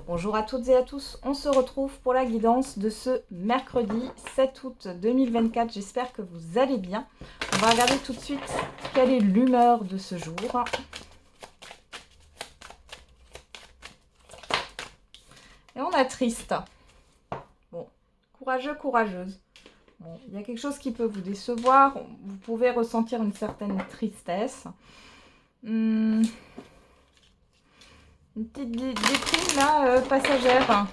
Bonjour à toutes et à tous, on se retrouve pour la guidance de ce mercredi 7 août 2024. J'espère que vous allez bien. On va regarder tout de suite quelle est l'humeur de ce jour. Et on a triste. Bon, courageux, courageuse. Bon, il y a quelque chose qui peut vous décevoir. Vous pouvez ressentir une certaine tristesse. Une petite déprime là, passagère.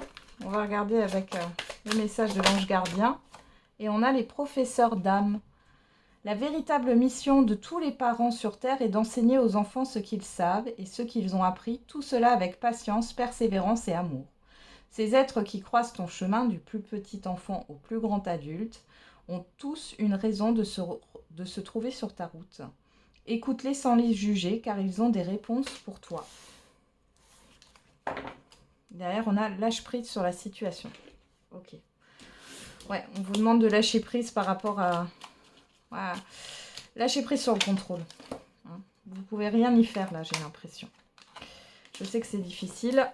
On va regarder avec le message de l'ange gardien. Et on a les professeurs d'âme. La véritable mission de tous les parents sur Terre est d'enseigner aux enfants ce qu'ils savent et ce qu'ils ont appris, tout cela avec patience, persévérance et amour. Ces êtres qui croisent ton chemin du plus petit enfant au plus grand adulte ont tous une raison de se trouver sur ta route. Écoute-les sans les juger car ils ont des réponses pour toi. Derrière, on a lâche prise sur la situation. Ok. Ouais, on vous demande de lâcher prise par rapport à... Voilà. Lâcher prise sur le contrôle. Hein. Vous ne pouvez rien y faire là, j'ai l'impression. Je sais que c'est difficile.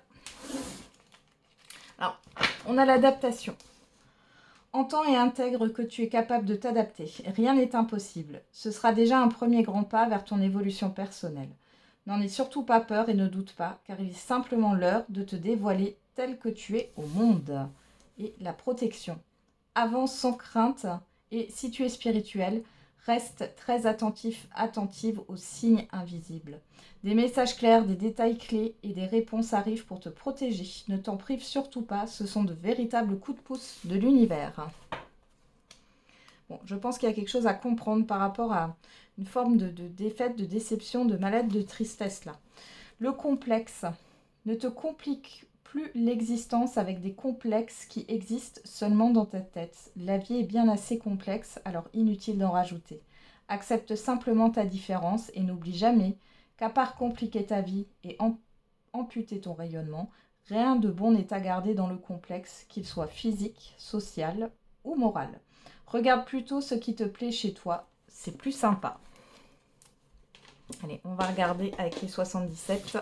Alors, on a l'adaptation. Entends et intègre que tu es capable de t'adapter. Rien n'est impossible. Ce sera déjà un premier grand pas vers ton évolution personnelle. N'en aie surtout pas peur et ne doute pas, car il est simplement l'heure de te dévoiler tel que tu es au monde. Et la protection. Avance sans crainte et si tu es spirituel, reste très attentive aux signes invisibles. Des messages clairs, des détails clés et des réponses arrivent pour te protéger. Ne t'en prive surtout pas, ce sont de véritables coups de pouce de l'univers. Bon, je pense qu'il y a quelque chose à comprendre par rapport à une forme de défaite, de déception, de mal-être, de tristesse là. Le complexe. Ne te complique plus l'existence avec des complexes qui existent seulement dans ta tête. La vie est bien assez complexe, alors inutile d'en rajouter. Accepte simplement ta différence et n'oublie jamais qu'à part compliquer ta vie et amputer ton rayonnement, rien de bon n'est à garder dans le complexe, qu'il soit physique, social ou moral. Regarde plutôt ce qui te plaît chez toi, c'est plus sympa. Allez, on va regarder avec les 77.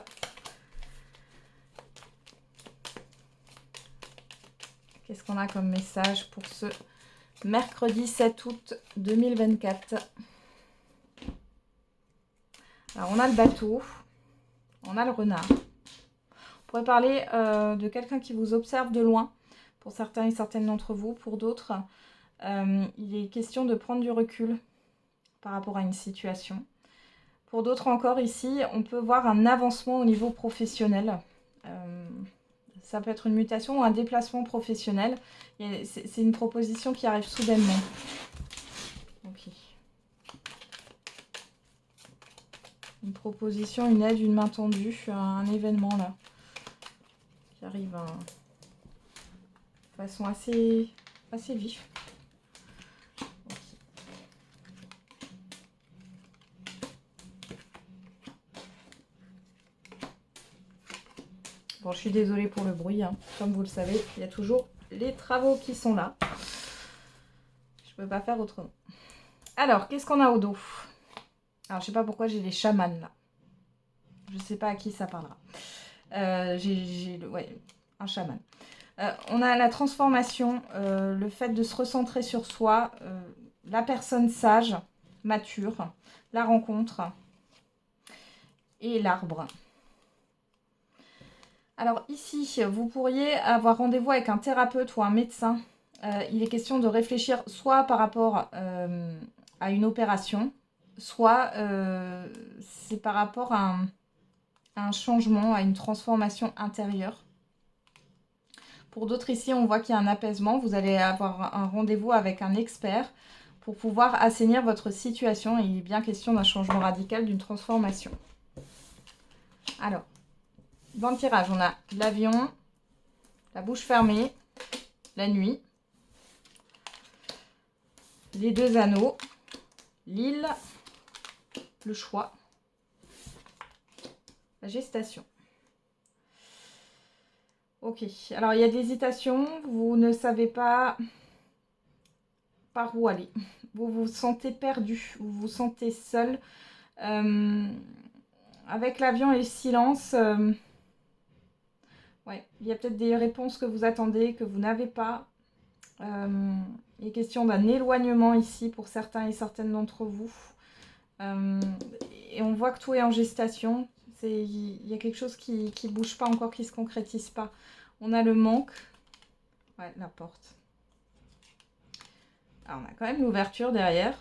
Qu'est-ce qu'on a comme message pour ce mercredi 7 août 2024? Alors, on a le bateau, on a le renard. On pourrait parler de quelqu'un qui vous observe de loin, pour certains et certaines d'entre vous. Pour d'autres, il est question de prendre du recul par rapport à une situation. Pour d'autres encore, ici, on peut voir un avancement au niveau professionnel. Ça peut être une mutation ou un déplacement professionnel. C'est une proposition qui arrive soudainement. Ok. Une proposition, une aide, une main tendue, un événement là. Qui arrive de façon assez vive. Bon, je suis désolée pour le bruit. Hein. Comme vous le savez, il y a toujours les travaux qui sont là. Je ne peux pas faire autrement. Alors, qu'est-ce qu'on a au dos? Alors, je sais pas pourquoi j'ai les chamans là. Je ne sais pas à qui ça parlera. Ouais, un chaman. On a la transformation, le fait de se recentrer sur soi, la personne sage, mature, la rencontre et l'arbre. Alors ici, vous pourriez avoir rendez-vous avec un thérapeute ou un médecin. Il est question de réfléchir soit par rapport à une opération, soit c'est par rapport à un changement, à une transformation intérieure. Pour d'autres ici, on voit qu'il y a un apaisement. Vous allez avoir un rendez-vous avec un expert pour pouvoir assainir votre situation. Il est bien question d'un changement radical, d'une transformation. Alors, dans le tirage, on a l'avion, la bouche fermée, la nuit, les deux anneaux, l'île, le choix, la gestation. Ok, alors il y a de l'hésitation, vous ne savez pas par où aller. Vous vous sentez perdu, vous vous sentez seul. Avec l'avion et le silence, Ouais, il y a peut-être des réponses que vous attendez, que vous n'avez pas. Il est question d'un éloignement ici pour certains et certaines d'entre vous. Euh, et on voit que tout est en gestation. Il y a quelque chose qui ne bouge pas encore, qui ne se concrétise pas. On a le manque. Ouais, la porte. Alors, on a quand même l'ouverture derrière.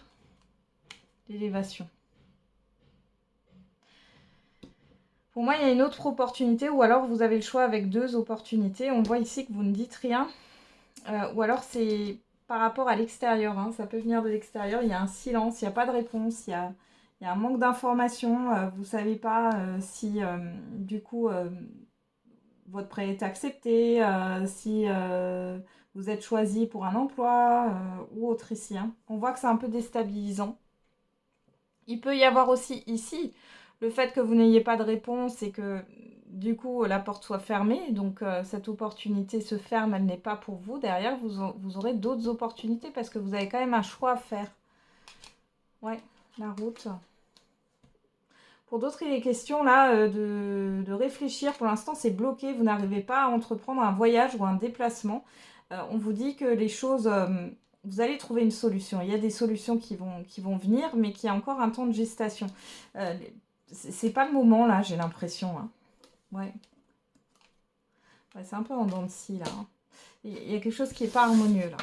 L'élévation. Pour moi, il y a une autre opportunité, ou alors vous avez le choix avec deux opportunités. On voit ici que vous ne dites rien. Ou alors c'est par rapport à l'extérieur. Hein. Ça peut venir de l'extérieur. Il y a un silence, il n'y a pas de réponse. Il y a un manque d'informations. Vous ne savez pas si, du coup, votre prêt est accepté, si vous êtes choisi pour un emploi ou autre ici. Hein. On voit que c'est un peu déstabilisant. Il peut y avoir aussi ici le fait que vous n'ayez pas de réponse et que du coup la porte soit fermée. Donc cette opportunité se ferme, elle n'est pas pour vous. Derrière, vous aurez d'autres opportunités parce que vous avez quand même un choix à faire. Ouais, la route. Pour d'autres, il est question là de réfléchir. Pour l'instant, c'est bloqué. Vous n'arrivez pas à entreprendre un voyage ou un déplacement. On vous dit que les choses, vous allez trouver une solution. Il y a des solutions qui vont venir, mais qui a encore un temps de gestation. C'est pas le moment là, j'ai l'impression. Hein. Ouais. Ouais, c'est un peu en dents de scie là. Hein. Il y a quelque chose qui n'est pas harmonieux là.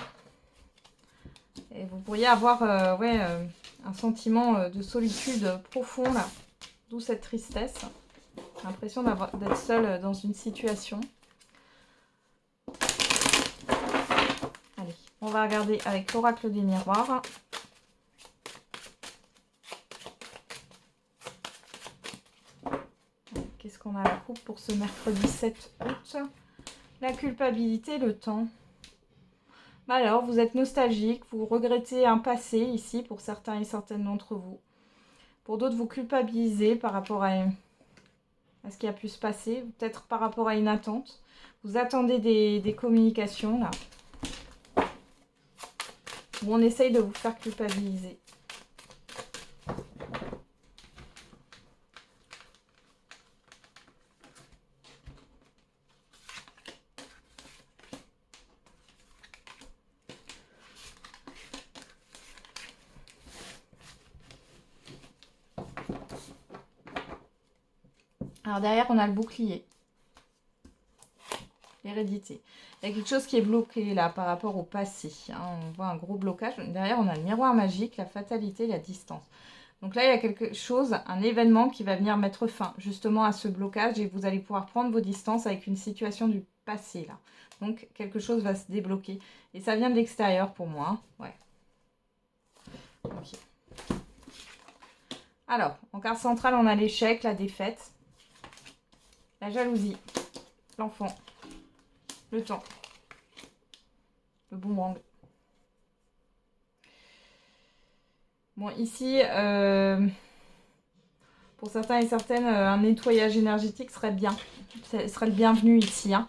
Et vous pourriez avoir un sentiment de solitude profond là. D'où cette tristesse. L'impression d'être seule dans une situation. Allez, on va regarder avec l'oracle des miroirs. Qu'est-ce qu'on a à la coupe pour ce mercredi 7 août? La culpabilité, le temps. Alors, vous êtes nostalgique, vous regrettez un passé ici pour certains et certaines d'entre vous. Pour d'autres, vous culpabilisez par rapport à ce qui a pu se passer, peut-être par rapport à une attente. Vous attendez des communications là, où on essaye de vous faire culpabiliser. Alors derrière, on a le bouclier. L'hérédité. Il y a quelque chose qui est bloqué là par rapport au passé. Hein. On voit un gros blocage. Derrière, on a le miroir magique, la fatalité, la distance. Donc là, il y a quelque chose, un événement qui va venir mettre fin justement à ce blocage et vous allez pouvoir prendre vos distances avec une situation du passé là. Donc quelque chose va se débloquer. Et ça vient de l'extérieur pour moi. Hein. Ouais. Okay. Alors, en carte centrale, on a l'échec, la défaite, la jalousie, l'enfant, le temps, le boomerang. Bon, ici, pour certains et certaines, un nettoyage énergétique serait bien. Ce serait le bienvenu ici. Hein.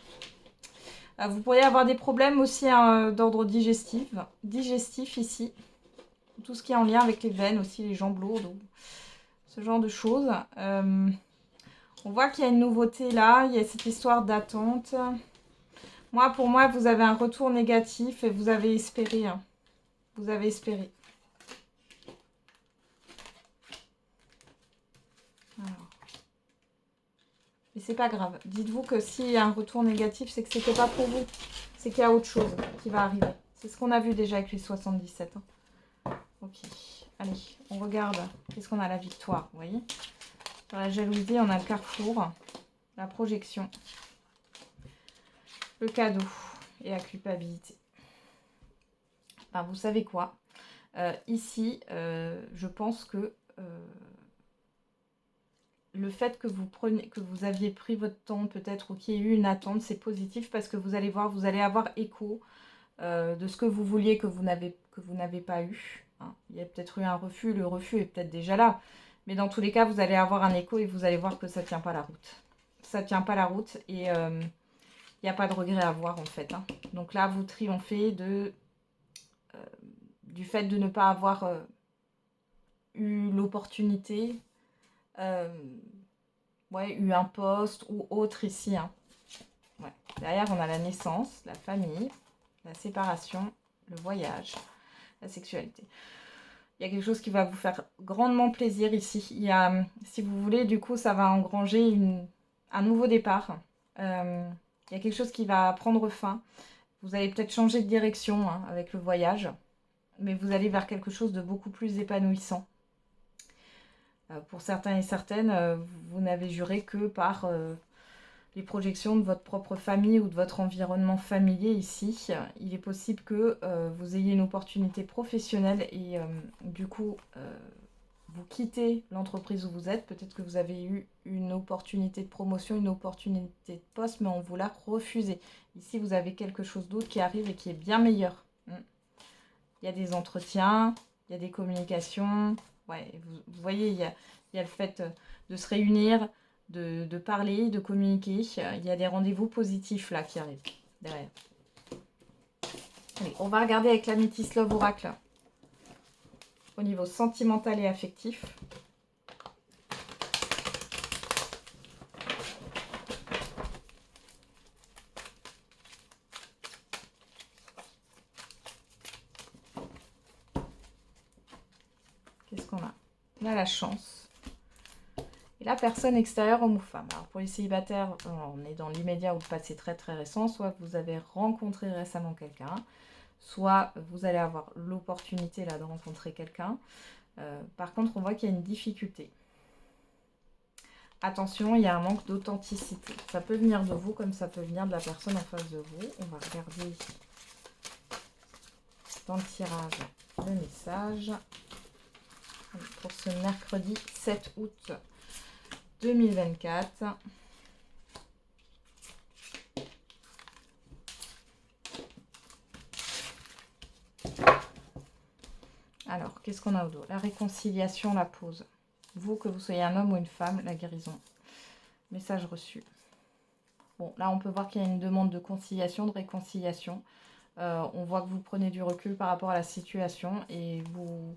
Vous pourriez avoir des problèmes aussi hein, d'ordre digestif ici. Tout ce qui est en lien avec les veines aussi, les jambes lourdes, ce genre de choses. On voit qu'il y a une nouveauté là, il y a cette histoire d'attente. Pour moi, vous avez un retour négatif et vous avez espéré. Hein. Vous avez espéré. Alors. Mais c'est pas grave. Dites-vous que s'il y a un retour négatif, c'est que c'était pas pour vous. C'est qu'il y a autre chose qui va arriver. C'est ce qu'on a vu déjà avec les 77. Hein. Ok. Allez, on regarde. Qu'est-ce qu'on a? La victoire, vous voyez? Dans la jalousie, on a le carrefour, la projection, le cadeau et la culpabilité. Ben, vous savez quoi? Ici, je pense que le fait que vous aviez pris votre temps peut-être ou qu'il y ait eu une attente, c'est positif parce que vous allez voir, vous allez avoir écho de ce que vous vouliez que vous n'avez pas eu. Hein. Il y a peut-être eu un refus, le refus est peut-être déjà là. Mais dans tous les cas, vous allez avoir un écho et vous allez voir que ça ne tient pas la route. Ça ne tient pas la route et il n'y a pas de regret à avoir en fait. Hein. Donc là, vous triomphez du fait de ne pas avoir eu l'opportunité, eu un poste ou autre ici. Hein. Derrière, on a la naissance, la famille, la séparation, le voyage, la sexualité. Il y a quelque chose qui va vous faire grandement plaisir ici. Il y a, si vous voulez, du coup, ça va engranger un nouveau départ. Il y a quelque chose qui va prendre fin. Vous allez peut-être changer de direction hein, avec le voyage, mais vous allez vers quelque chose de beaucoup plus épanouissant. Pour certains et certaines, vous n'avez juré que par les projections de votre propre famille ou de votre environnement familier ici. Il est possible que vous ayez une opportunité professionnelle et du coup, vous quittez l'entreprise où vous êtes. Peut-être que vous avez eu une opportunité de promotion, une opportunité de poste, mais on vous l'a refusé. Ici, vous avez quelque chose d'autre qui arrive et qui est bien meilleur. Il y a des entretiens, il y a des communications. Ouais, vous voyez, il y a le fait de se réunir, de parler, de communiquer. Il y a des rendez-vous positifs là qui arrivent derrière. Allez, on va regarder avec la Métis Love Oracle au niveau sentimental et affectif. Qu'est-ce qu'on a? On a la chance. Et la personne extérieure, homme ou femme. Alors pour les célibataires, on est dans l'immédiat ou le passé très très récent. Soit vous avez rencontré récemment quelqu'un, soit vous allez avoir l'opportunité là de rencontrer quelqu'un. Par contre, on voit qu'il y a une difficulté. Attention, il y a un manque d'authenticité. Ça peut venir de vous comme ça peut venir de la personne en face de vous. On va regarder dans le tirage le message pour ce mercredi 7 août 2024. Alors, qu'est-ce qu'on a au dos? La réconciliation, la pause. Vous, que vous soyez un homme ou une femme, la guérison. Message reçu. Bon, là, on peut voir qu'il y a une demande de conciliation, de réconciliation. On voit que vous prenez du recul par rapport à la situation et vous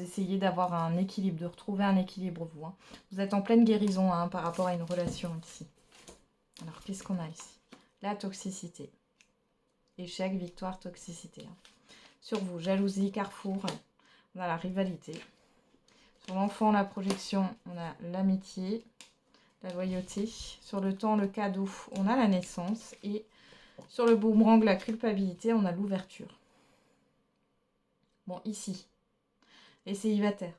essayez d'avoir un équilibre, de retrouver un équilibre, vous. Hein. Vous êtes en pleine guérison hein, par rapport à une relation ici. Alors, qu'est-ce qu'on a ici? La toxicité. Échec, victoire, toxicité. Hein. Sur vous, jalousie, carrefour. On a la rivalité. Sur l'enfant, la projection, on a l'amitié, la loyauté. Sur le temps, le cadeau, on a la naissance. Et sur le boomerang, la culpabilité, on a l'ouverture. Bon, ici, les célibataires.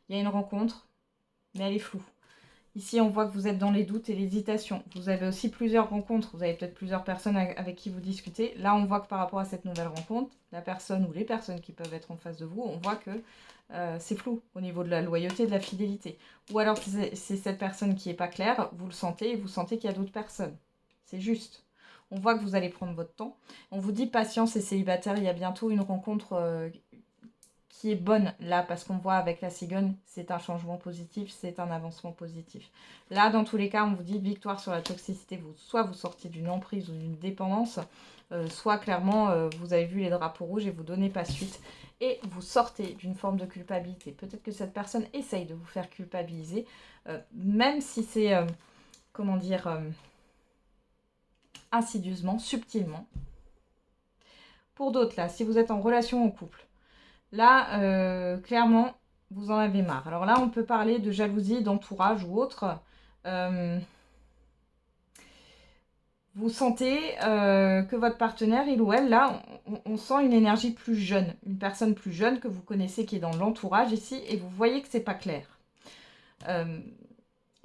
Il y a une rencontre, mais elle est floue. Ici, on voit que vous êtes dans les doutes et l'hésitation. Vous avez aussi plusieurs rencontres. Vous avez peut-être plusieurs personnes avec qui vous discutez. Là, on voit que par rapport à cette nouvelle rencontre, la personne ou les personnes qui peuvent être en face de vous, on voit que c'est flou au niveau de la loyauté et de la fidélité. Ou alors, c'est cette personne qui n'est pas claire, vous le sentez et vous sentez qu'il y a d'autres personnes. C'est juste. On voit que vous allez prendre votre temps. On vous dit patience et célibataire, il y a bientôt une rencontre qui est bonne là, parce qu'on voit avec la cigogne, c'est un changement positif, c'est un avancement positif. Là, dans tous les cas, on vous dit victoire sur la toxicité. Soit vous sortez d'une emprise ou d'une dépendance, soit clairement, vous avez vu les drapeaux rouges et vous donnez pas suite. Et vous sortez d'une forme de culpabilité. Peut-être que cette personne essaye de vous faire culpabiliser, même si c'est, comment dire, insidieusement, subtilement. Pour d'autres, là, si vous êtes en relation en couple, là, clairement, vous en avez marre. Alors là, on peut parler de jalousie, d'entourage ou autre. Vous sentez que votre partenaire, il ou elle, là, on sent une énergie plus jeune. Une personne plus jeune que vous connaissez qui est dans l'entourage ici et vous voyez que c'est pas clair.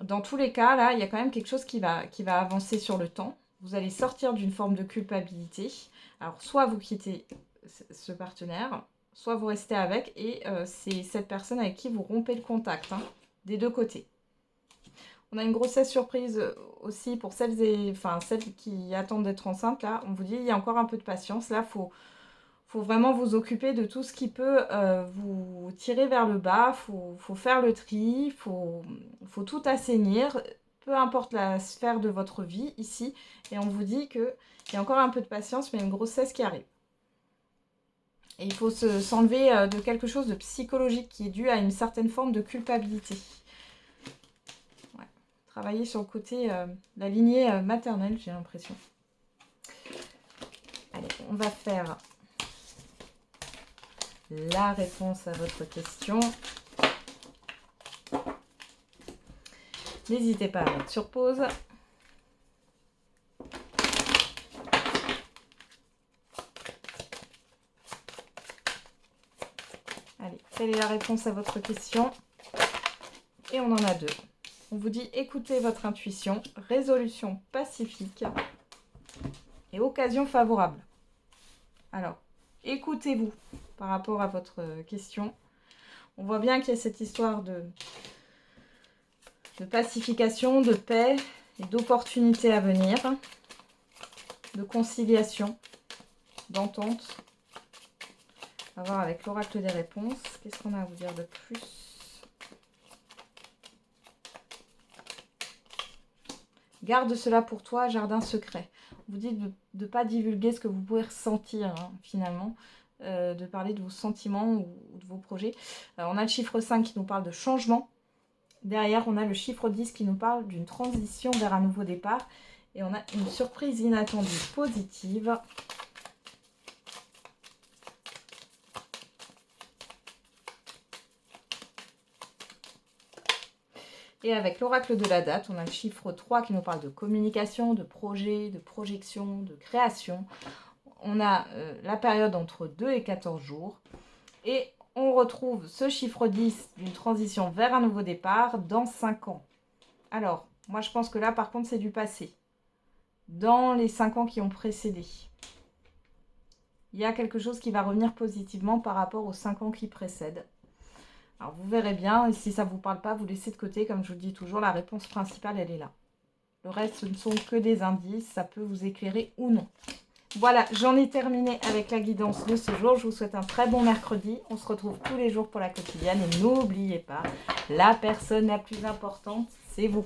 Dans tous les cas, là, il y a quand même quelque chose qui va avancer sur le temps. Vous allez sortir d'une forme de culpabilité. Alors, soit vous quittez ce partenaire, soit vous restez avec et c'est cette personne avec qui vous rompez le contact, hein, des deux côtés. On a une grossesse surprise aussi pour celles qui attendent d'être enceintes. Là, on vous dit, il y a encore un peu de patience. Là, faut vraiment vous occuper de tout ce qui peut vous tirer vers le bas. Faut faire le tri, faut tout assainir, peu importe la sphère de votre vie ici. Et on vous dit qu'il y a encore un peu de patience, mais une grossesse qui arrive. Et il faut s'enlever de quelque chose de psychologique qui est dû à une certaine forme de culpabilité. Ouais, travailler sur le côté, la lignée maternelle, j'ai l'impression. Allez, on va faire la réponse à votre question. N'hésitez pas à mettre sur pause. Allez, quelle est la réponse à votre question? Et on en a deux. On vous dit écoutez votre intuition, résolution pacifique et occasion favorable. Alors, écoutez-vous par rapport à votre question. On voit bien qu'il y a cette histoire de pacification, de paix et d'opportunités à venir, de conciliation, d'entente. On va voir avec l'oracle des réponses. Qu'est-ce qu'on a à vous dire de plus? Garde cela pour toi, jardin secret. On vous dit de ne pas divulguer ce que vous pouvez ressentir, hein, finalement. De parler de vos sentiments ou de vos projets. On a le chiffre 5 qui nous parle de changement. Derrière, on a le chiffre 10 qui nous parle d'une transition vers un nouveau départ. Et on a une surprise inattendue positive. Et avec l'oracle de la date, on a le chiffre 3 qui nous parle de communication, de projet, de projection, de création. On a la période entre 2 et 14 jours. Et on retrouve ce chiffre 10 d'une transition vers un nouveau départ dans 5 ans. Alors, moi je pense que là par contre c'est du passé. Dans les 5 ans qui ont précédé. Il y a quelque chose qui va revenir positivement par rapport aux 5 ans qui précèdent. Alors vous verrez bien, et si ça ne vous parle pas, vous laissez de côté, comme je vous le dis toujours, la réponse principale elle est là. Le reste ce ne sont que des indices, ça peut vous éclairer ou non. Voilà, j'en ai terminé avec la guidance de ce jour. Je vous souhaite un très bon mercredi. On se retrouve tous les jours pour la quotidienne. Et n'oubliez pas, la personne la plus importante, c'est vous.